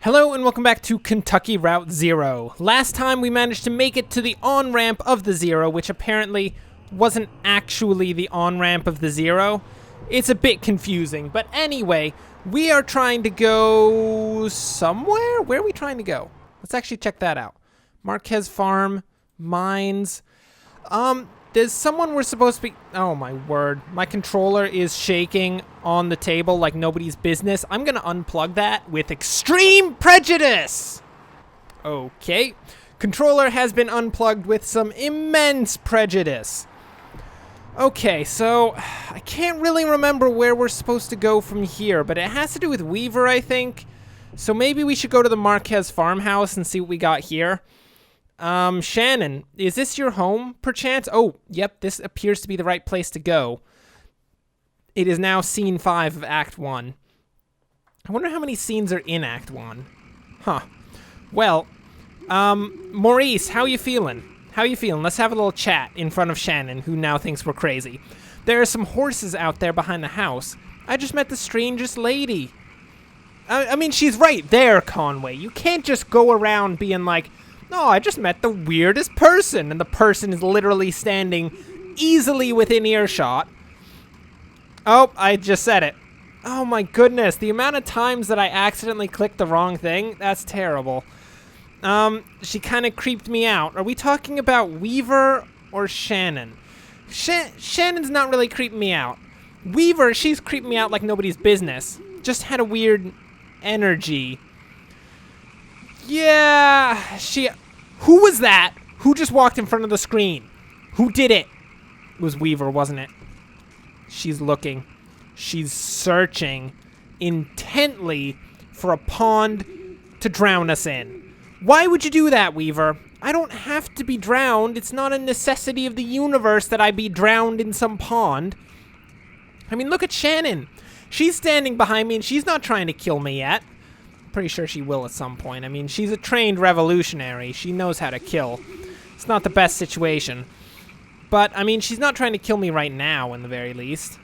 Hello and welcome back to Kentucky Route Zero. Last time we managed to make it to the on-ramp of the Zero, which apparently wasn't actually the on-ramp of the Zero. It's a bit confusing, but anyway, we are trying to go somewhere? Where are we trying to go? Let's actually check that out. Marquez Farm, Mines. There's someone we're supposed to be... Oh my word. My controller is shaking on the table like nobody's business. I'm gonna unplug that with extreme prejudice! Okay. Controller has been unplugged with some immense prejudice. Okay, so I can't really remember where we're supposed to go from here, but it has to do with Weaver, I think. So maybe we should go to the Marquez farmhouse and see what we got here. Shannon, is this your home, perchance? Oh, yep, this appears to be the right place to go. It is now scene 5 of Act 1. I wonder how many scenes are in Act 1. Huh. Well, Maurice, how you feeling? How you feeling? Let's have a little chat in front of Shannon, who now thinks we're crazy. There are some horses out there behind the house. I just met the strangest lady. I mean, she's right there, Conway. You can't just go around being like, no, I just met the weirdest person, and the person is literally standing easily within earshot. Oh, I just said it. Oh my goodness, the amount of times that I accidentally clicked the wrong thing, that's terrible. She kind of creeped me out. Are we talking about Weaver or Shannon? Shannon's not really creeping me out. Weaver, she's creeping me out like nobody's business. Just had a weird energy. Yeah, who was that? Who just walked in front of the screen? Who did it? It was Weaver, wasn't it? She's looking. She's searching intently for a pond to drown us in. Why would you do that, Weaver? I don't have to be drowned. It's not a necessity of the universe that I be drowned in some pond. I mean, look at Shannon. She's standing behind me and she's not trying to kill me yet. Pretty sure she will at some point. I mean, she's a trained revolutionary. She knows how to kill. It's not the best situation. But, I mean, she's not trying to kill me right now, in the very least.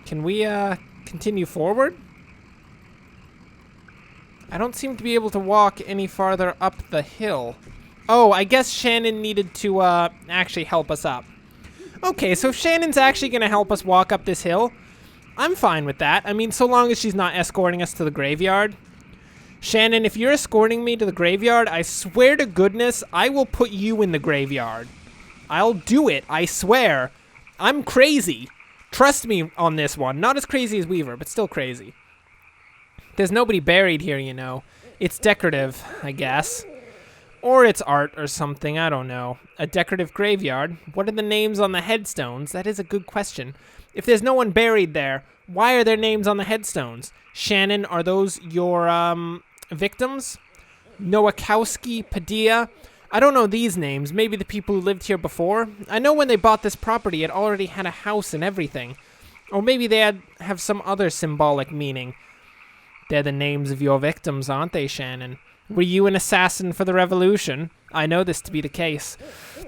Can we, continue forward? I don't seem to be able to walk any farther up the hill. Oh, I guess Shannon needed to, actually help us up. Okay, so if Shannon's actually gonna help us walk up this hill, I'm fine with that. I mean, so long as she's not escorting us to the graveyard. Shannon, if you're escorting me to the graveyard, I swear to goodness, I will put you in the graveyard. I'll do it, I swear. I'm crazy. Trust me on this one. Not as crazy as Weaver, but still crazy. There's nobody buried here, you know. It's decorative, I guess. Or it's art or something, I don't know. A decorative graveyard. What are the names on the headstones? That is a good question. If there's no one buried there, why are there names on the headstones? Shannon, are those your, victims? Nowakowski, Padilla? I don't know these names. Maybe the people who lived here before? I know when they bought this property, it already had a house and everything. Or maybe they have some other symbolic meaning. They're the names of your victims, aren't they, Shannon? Were you an assassin for the revolution? I know this to be the case.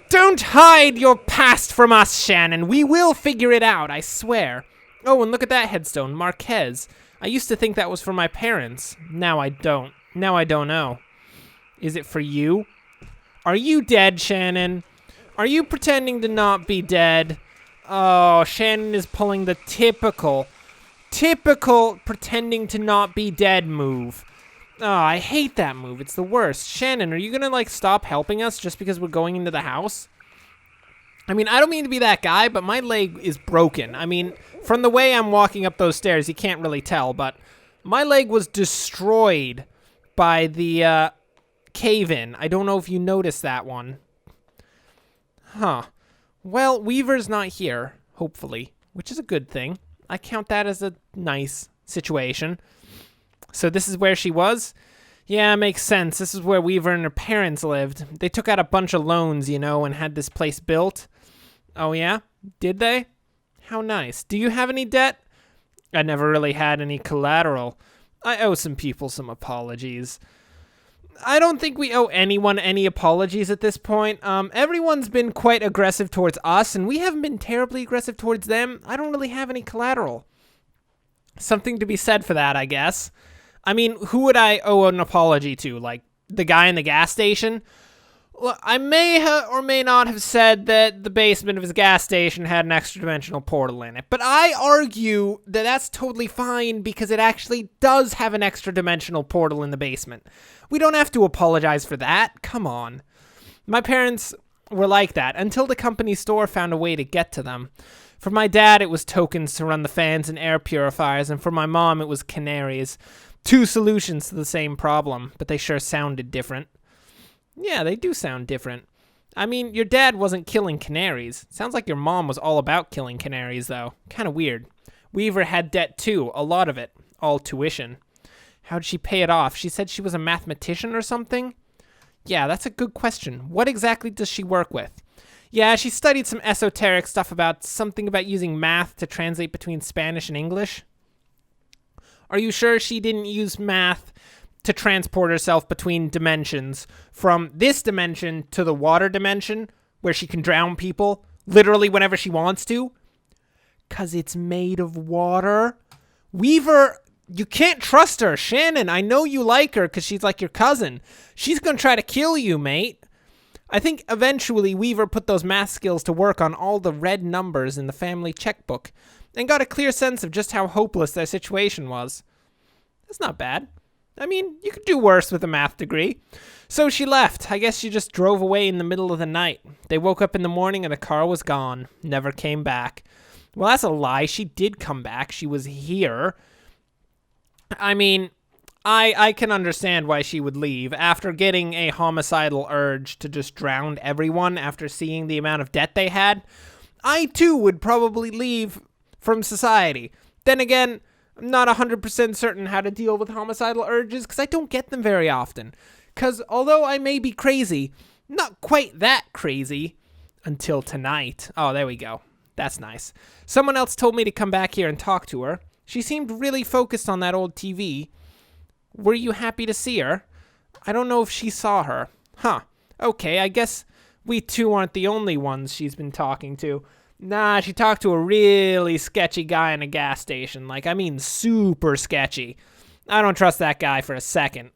Don't hide your past from us, Shannon. We will figure it out, I swear. Oh, and look at that headstone, Marquez. I used to think that was for my parents. Now I don't. Now I don't know. Is it for you? Are you dead, Shannon? Are you pretending to not be dead? Oh, Shannon is pulling the typical pretending to not be dead move. Oh, I hate that move. It's the worst. Shannon, are you gonna, like, stop helping us just because we're going into the house? I mean, I don't mean to be that guy, but my leg is broken. I mean, from the way I'm walking up those stairs, you can't really tell, but my leg was destroyed by the, cave-in. I don't know if you noticed that one. Huh. Well, Weaver's not here, hopefully, which is a good thing. I count that as a nice situation. So this is where she was? Yeah, makes sense. This is where Weaver and her parents lived. They took out a bunch of loans, you know, and had this place built. Oh, yeah? Did they? How nice. Do you have any debt? I never really had any collateral. I owe some people some apologies. I don't think we owe anyone any apologies at this point. Everyone's been quite aggressive towards us, and we haven't been terribly aggressive towards them. I don't really have any collateral. Something to be said for that, I guess. I mean, who would I owe an apology to? Like, the guy in the gas station? Well, I may or may not have said that the basement of his gas station had an extra-dimensional portal in it, but I argue that that's totally fine because it actually does have an extra-dimensional portal in the basement. We don't have to apologize for that. Come on. My parents were like that until the company store found a way to get to them. For my dad, it was tokens to run the fans and air purifiers, and for my mom, it was canaries. Two solutions to the same problem, but they sure sounded different. Yeah, they do sound different. I mean, your dad wasn't killing canaries. Sounds like your mom was all about killing canaries, though. Kind of weird. Weaver had debt, too. A lot of it. All tuition. How'd she pay it off? She said she was a mathematician or something? Yeah, that's a good question. What exactly does she work with? Yeah, she studied some esoteric stuff about something about using math to translate between Spanish and English. Are you sure she didn't use math to transport herself between dimensions from this dimension to the water dimension where she can drown people literally whenever she wants to? 'Cause it's made of water. Weaver, you can't trust her. Shannon, I know you like her because she's like your cousin. She's going to try to kill you, mate. I think eventually Weaver put those math skills to work on all the red numbers in the family checkbook and got a clear sense of just how hopeless their situation was. That's not bad. I mean, you could do worse with a math degree. So she left. I guess she just drove away in the middle of the night. They woke up in the morning and the car was gone. Never came back. Well, that's a lie. She did come back. She was here. I mean, I can understand why she would leave. After getting a homicidal urge to just drown everyone after seeing the amount of debt they had, I too would probably leave from society. Then again, I'm not 100% certain how to deal with homicidal urges because I don't get them very often. Because although I may be crazy, not quite that crazy until tonight. Oh, there we go. That's nice. Someone else told me to come back here and talk to her. She seemed really focused on that old TV. Were you happy to see her? I don't know if she saw her. Huh. Okay, I guess we two aren't the only ones she's been talking to. Nah, she talked to a really sketchy guy in a gas station. Like, I mean super sketchy. I don't trust that guy for a second.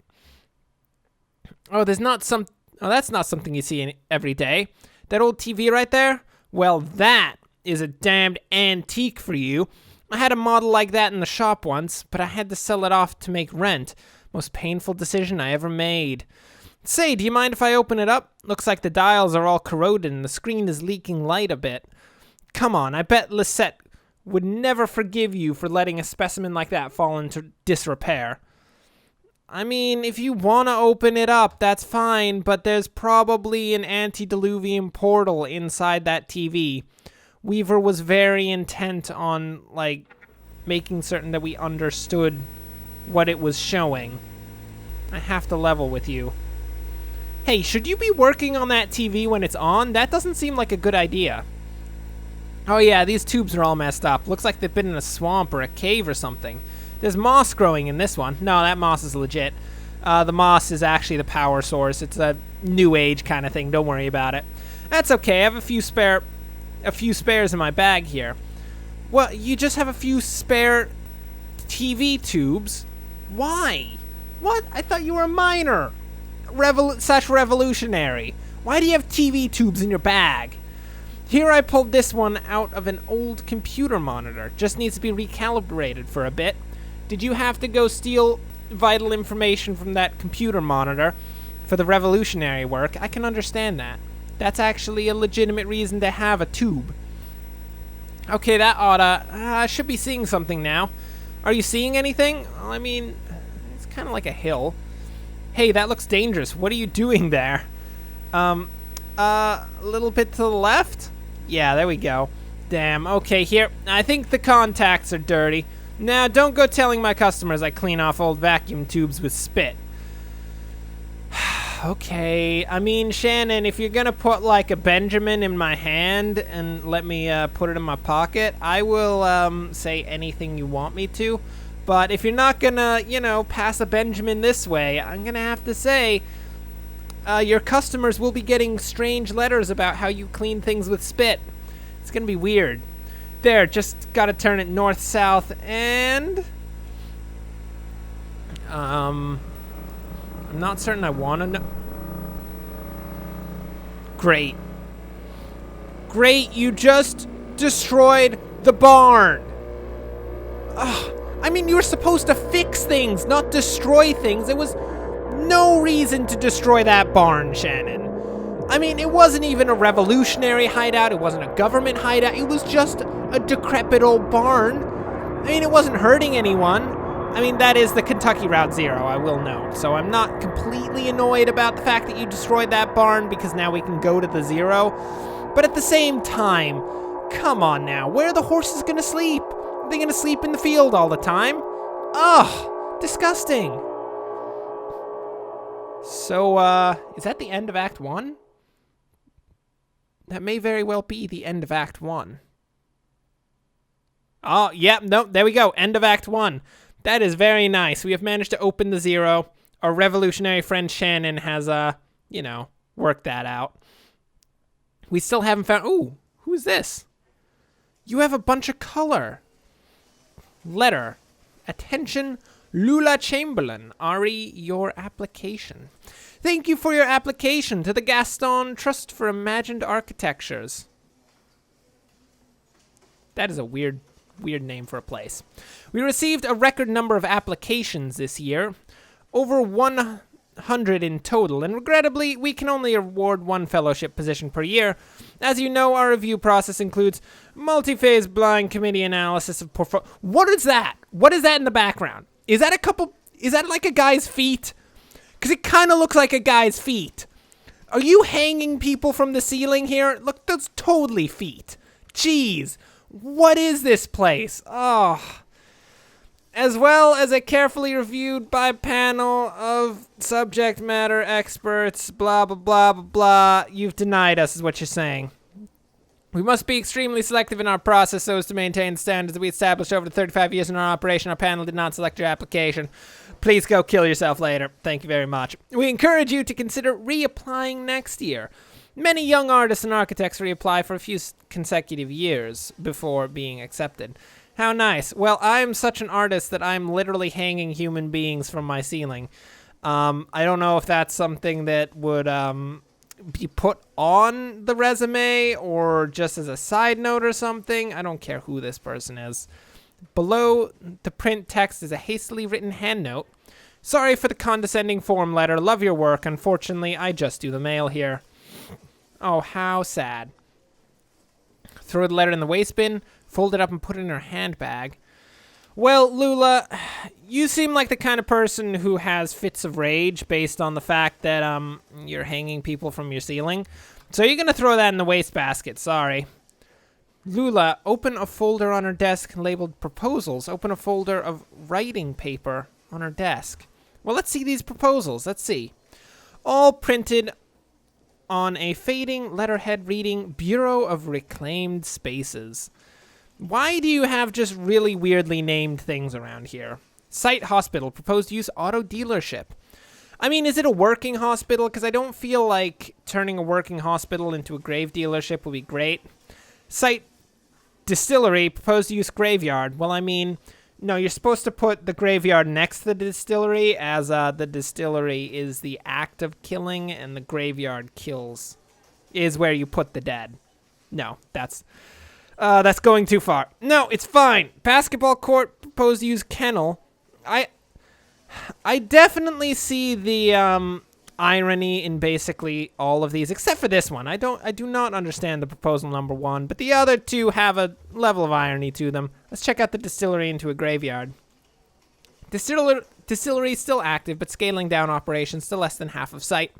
Oh, that's not something you see every day. That old TV right there? Well, that is a damned antique for you. I had a model like that in the shop once, but I had to sell it off to make rent. Most painful decision I ever made. Say, do you mind if I open it up? Looks like the dials are all corroded and the screen is leaking light a bit. Come on, I bet Lisette would never forgive you for letting a specimen like that fall into disrepair. I mean, if you want to open it up, that's fine, but there's probably an antediluvian portal inside that TV. Weaver was very intent on, making certain that we understood what it was showing. I have to level with you. Hey, should you be working on that TV when it's on? That doesn't seem like a good idea. Oh yeah, these tubes are all messed up. Looks like they've been in a swamp or a cave or something. There's moss growing in this one. No, that moss is legit. The moss is actually the power source. It's a new age kind of thing. Don't worry about it. That's okay. I have a few spares in my bag here. Well, you just have a few spare TV tubes? Why? What? I thought you were a miner. Such revolutionary. Why do you have TV tubes in your bag? Here I pulled this one out of an old computer monitor. Just needs to be recalibrated for a bit. Did you have to go steal vital information from that computer monitor for the revolutionary work? I can understand that. That's actually a legitimate reason to have a tube. Okay, that oughta... I should be seeing something now. Are you seeing anything? Well, I mean, it's kind of like a hill. Hey, that looks dangerous. What are you doing there? A little bit to the left? Yeah, there we go. Damn, okay, here. I think the contacts are dirty. Now, don't go telling my customers I clean off old vacuum tubes with spit. Okay, I mean, Shannon, if you're gonna put, a Benjamin in my hand and let me put it in my pocket, I will say anything you want me to. But if you're not gonna, pass a Benjamin this way, I'm gonna have to say... your customers will be getting strange letters about how you clean things with spit. It's gonna be weird. There, just gotta turn it north-south and... I'm not certain I want to know. Great. Great, you just destroyed the barn. Ugh. I mean, you were supposed to fix things, not destroy things. There was no reason to destroy that barn, Shannon. I mean, it wasn't even a revolutionary hideout. It wasn't a government hideout. It was just a decrepit old barn. I mean, it wasn't hurting anyone. I mean, that is the Kentucky Route Zero, I will note. So I'm not completely annoyed about the fact that you destroyed that barn because now we can go to the Zero. But at the same time, come on now. Where are the horses going to sleep? Are they going to sleep in the field all the time? Ugh, disgusting. So, is that the end of Act 1? That may very well be the end of Act 1. Oh, yeah, no, there we go. End of Act 1. That is very nice. We have managed to open the Zero. Our revolutionary friend Shannon has, worked that out. We still haven't found... Ooh, who is this? You have a bunch of color. Letter. Attention, Lula Chamberlain. Ari, your application. Thank you for your application to the Gaston Trust for Imagined Architectures. That is a weird name for a place. We received a record number of applications this year. Over 100 in total, and regrettably, we can only award one fellowship position per year. As you know, our review process includes multi-phase blind committee analysis of portfolio. What is that? What is that in the background? Is that like a guy's feet? Because it kind of looks like a guy's feet. Are you hanging people from the ceiling here? Look, that's totally feet. Jeez, what is this place? Oh. As well as a carefully reviewed by panel of subject matter experts, blah, blah, blah, blah, blah. You've denied us, is what you're saying. We must be extremely selective in our process so as to maintain the standards that we established over the 35 years in our operation. Our panel did not select your application. Please go kill yourself later. Thank you very much. We encourage you to consider reapplying next year. Many young artists and architects reapply for a few consecutive years before being accepted. How nice. Well, I'm such an artist that I'm literally hanging human beings from my ceiling. I don't know if that's something that would be put on the resume or just as a side note or something. I don't care who this person is. Below the print text is a hastily written hand note. Sorry for the condescending form letter. Love your work. Unfortunately, I just do the mail here. Oh, how sad. Throw the letter in the waste bin, fold it up and put it in her handbag. Well, Lula, you seem like the kind of person who has fits of rage based on the fact that you're hanging people from your ceiling. So you're going to throw that in the wastebasket. Sorry. Lula, open a folder on her desk labeled proposals. Open a folder of writing paper on her desk. Well, let's see these proposals. Let's see. All printed on a fading letterhead reading Bureau of Reclaimed Spaces. Why do you have just really weirdly named things around here? Site hospital, proposed use auto dealership. I mean, is it a working hospital? Because I don't feel like turning a working hospital into a grave dealership would be great. Site distillery, proposed use graveyard. Well, I mean, no, you're supposed to put the graveyard next to the distillery, as the distillery is the act of killing and the graveyard is where you put the dead. No, that's going too far. No, it's fine. Basketball court, proposed use kennel. I definitely see the irony in basically all of these, except for this one. I do not understand the proposal number 1, but the other two have a level of irony to them. Let's check out the distillery into a graveyard. Distillery still active, but scaling down operations to less than half of site.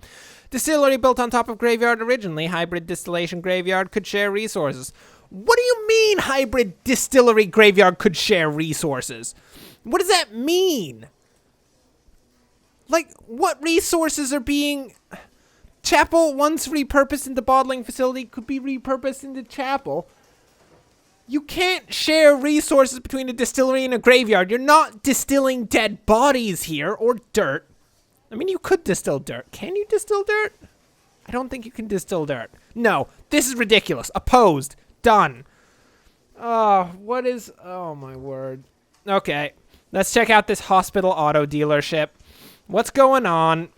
Distillery built on top of graveyard originally. Hybrid distillation graveyard could share resources. What do you mean hybrid distillery graveyard could share resources? What does that mean? Like, what resources are being... Chapel, once repurposed into bottling facility, could be repurposed into chapel. You can't share resources between a distillery and a graveyard. You're not distilling dead bodies here, or dirt. I mean, you could distill dirt. Can you distill dirt? I don't think you can distill dirt. No, this is ridiculous. Opposed. Done. Oh, what is... Oh, my word. Okay. Let's check out this hospital auto dealership. What's going on?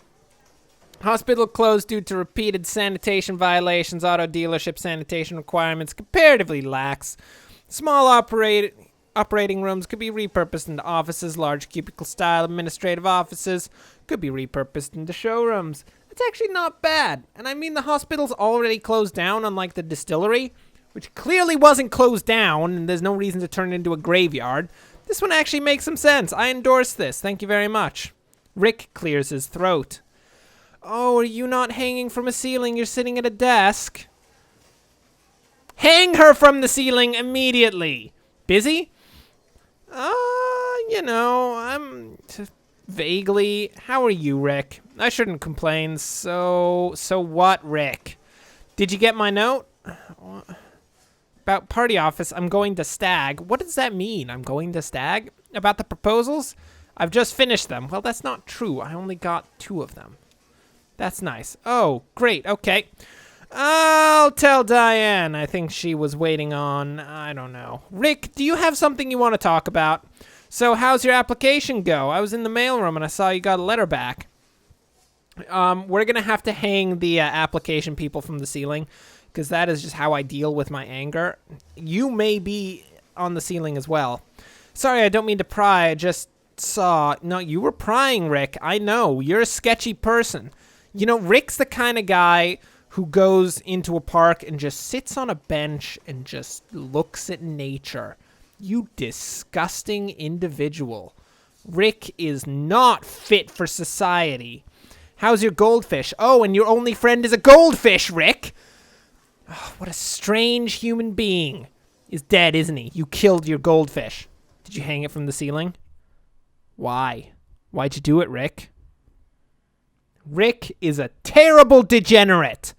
Hospital closed due to repeated sanitation violations. Auto dealership sanitation requirements comparatively lax. Small operating rooms could be repurposed into offices. Large cubicle-style administrative offices could be repurposed into showrooms. It's actually not bad. And I mean, the hospital's already closed down, unlike the distillery, which clearly wasn't closed down, and there's no reason to turn it into a graveyard. This one actually makes some sense. I endorse this. Thank you very much. Rick clears his throat. Oh, are you not hanging from a ceiling? You're sitting at a desk. Hang her from the ceiling immediately. Busy? I'm vaguely. How are you, Rick? I shouldn't complain. So what, Rick? Did you get my note? About party office, I'm going to stag. What does that mean? I'm going to stag? About the proposals? I've just finished them. Well, that's not true. I only got 2 of them. That's nice. Oh, great. Okay. I'll tell Diane. I think she was waiting on, I don't know. Rick, do you have something you want to talk about? So how's your application go? I was in the mailroom and I saw you got a letter back. We're going to have to hang the application people from the ceiling because that is just how I deal with my anger. You may be on the ceiling as well. Sorry, I don't mean to pry. I just saw. No, you were prying, Rick. I know. You're a sketchy person. You know, Rick's the kind of guy who goes into a park and just sits on a bench and just looks at nature. You disgusting individual. Rick is not fit for society. How's your goldfish? Oh, and your only friend is a goldfish, Rick. Oh, what a strange human being. He's dead, isn't he? You killed your goldfish. Did you hang it from the ceiling? Why? Why'd you do it, Rick? Rick is a terrible degenerate.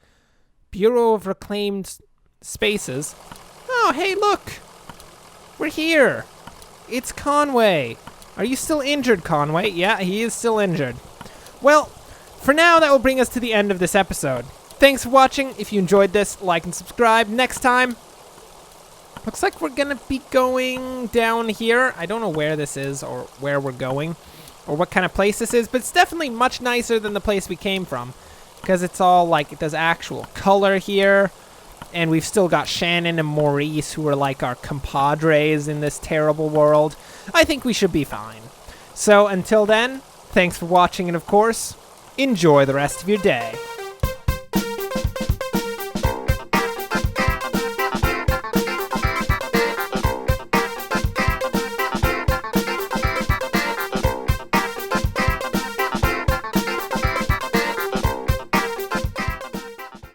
Bureau of Reclaimed Spaces. Oh, hey, look. We're here. It's Conway. Are you still injured, Conway? Yeah, he is still injured. Well, for now, that will bring us to the end of this episode. Thanks for watching. If you enjoyed this, like and subscribe. Next time, looks like we're going to be going down here. I don't know where this is or where we're going or what kind of place this is, but it's definitely much nicer than the place we came from because it's all like, there's actual color here. And we've still got Shannon and Maurice, who are like our compadres in this terrible world. I think we should be fine. So until then, thanks for watching, and of course, enjoy the rest of your day.